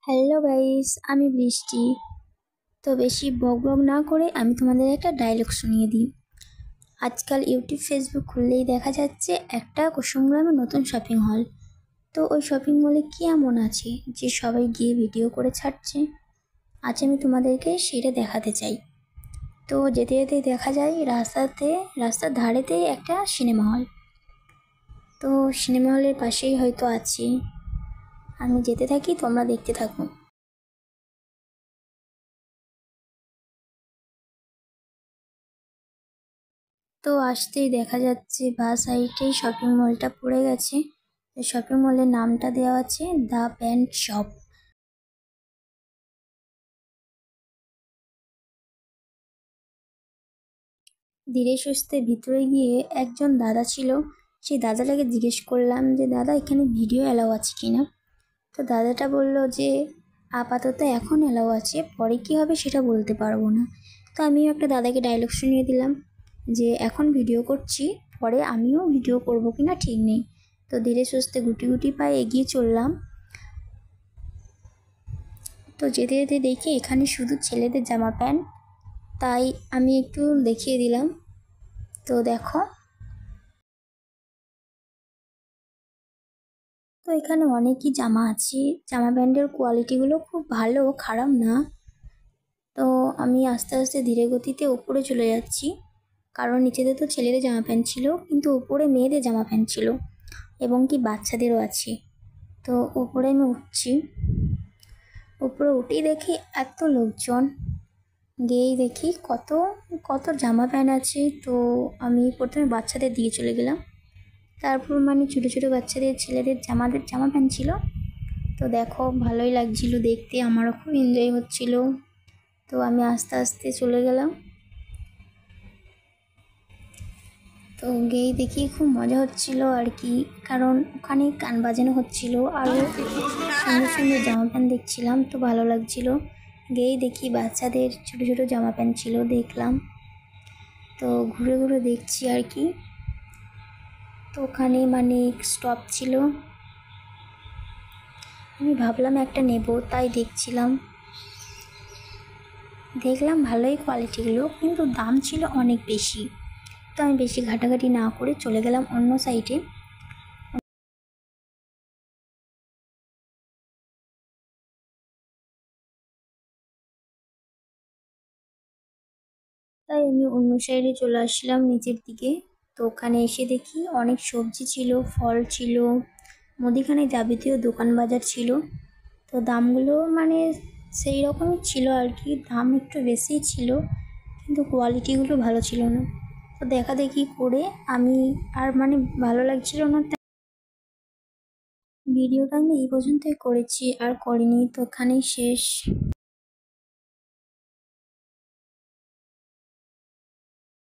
Hello guys, আমি বৃষ্টি। তো বেশি বকবক না করে আমি তোমাদের একটা ডায়লগ শুনিয়ে দিই। আজকাল ইউটিউব ফেসবুক খুললেই দেখা যাচ্ছে একটা কুসুমগ্রামে নতুন শপিং হল। তো ওই শপিং মলে কি এমন আছে যে সবাই গিয়ে ভিডিও করে ছাড়ছে? আজ আমি তোমাদেরকে সেটা দেখাতে চাই। তো যেতে যেতে দেখা যায় রাস্তার ধারেতেই একটা সিনেমা হল। তো সিনেমা হলের পাশেই হয়তো আছে। আমি যেতে থাকি, তোমরা দেখতে থাকো। তো আসতেই দেখা যাচ্ছে বাঁ সাইডেই শপিং মলটা পড়ে গেছে। তো শপিং মলের নামটা দেওয়া আছে দ্য প্যান্ট শপ। ধীরে সুস্থে ভিতরে গিয়ে একজন দাদা ছিল। সেই দাদাটাকে জিজ্ঞেস করলাম যে দাদা, এখানে ভিডিও অ্যালাউ আছে কিনা। তো দাদাটা বলল যে আপাতত এখন অ্যালাউ আছে, পরে কি হবে সেটা বলতে পারবো না। তো আমিও একটা দাদাকে ডায়লগ শুনিয়ে দিলাম যে এখন ভিডিও করছি, পরে আমিও ভিডিও করব কিনা ঠিক নেই। তো ধীরে সুস্থে গুটি গুটি পায়ে এগিয়ে চললাম। তো যেতে যেতে দেখি এখানে শুধু ছেলেদের জামা প্যান্ট, তাই আমি একটু দেখিয়ে দিলাম। তো দেখো, তো এখানে অনেকই জামা আছে। জামা প্যান্টের কোয়ালিটিগুলো খুব ভালো, খারাপ না। তো আমি আস্তে আস্তে ধীরে গতিতে উপরে চলে যাচ্ছি, কারণ নিচেতে তো ছেলেদের জামা প্যান্ট ছিল, কিন্তু উপরে মেয়েদের জামা প্যান্ট ছিল এবং কি বাচ্চাদেরও আছে। তো উপরে আমি উঠছি। উপরে উঠেই দেখি এত লোকজন, গিয়েই দেখি কত কত জামা প্যান্ট আছে। তো আমি প্রথমে বাচ্চাদের দিয়ে চলে গেলাম। তারপর মানে ছোটো ছোটো বাচ্চাদের, ছেলেদের জামা প্যান্ট ছিল। তো দেখো, ভালোই লাগছিল দেখতে, আমারও খুব এনজয় হচ্ছিল। তো আমি আস্তে আস্তে চলে গেলাম। তো গিয়েই দেখি খুব মজা হচ্ছিল আর কি, কারণ ওখানে গান বাজানো হচ্ছিল, আরও সুন্দর সুন্দর জামা প্যান্ট দেখছিলাম, তো ভালো লাগছিল। গিয়েই দেখি বাচ্চাদের ছোটো ছোটো জামা প্যান্ট ছিল, দেখলাম। তো ঘুরে ঘুরে দেখছি আর কি। তো ওখানে মানে স্টপ ছিল, আমি ভাবলাম একটা নেব, তাই দেখছিলাম। দেখলাম ভালোই কোয়ালিটিগুলো, কিন্তু দাম ছিল অনেক বেশি। তো আমি বেশি ঘাটাঘাটি না করে চলে গেলাম অন্য সাইডে। তাই আমি অন্য সাইডে চলে আসলাম নিচের দিকে। তো ওখানে এসে দেখি অনেক সবজি ছিল, ফল ছিল, মুদিখানায় যাবতীয় দোকান বাজার ছিল। তো দামগুলো মানে সেই রকমই ছিল আর কি, দাম একটু বেশিই ছিল, কিন্তু কোয়ালিটিগুলো ভালো ছিল না। তো দেখা দেখি করে আমি আর মানে ভালো লাগছিল না, তাই ভিডিওটা আমি এই পর্যন্তই করেছি, আর করিনি। তো ওখানেই শেষ।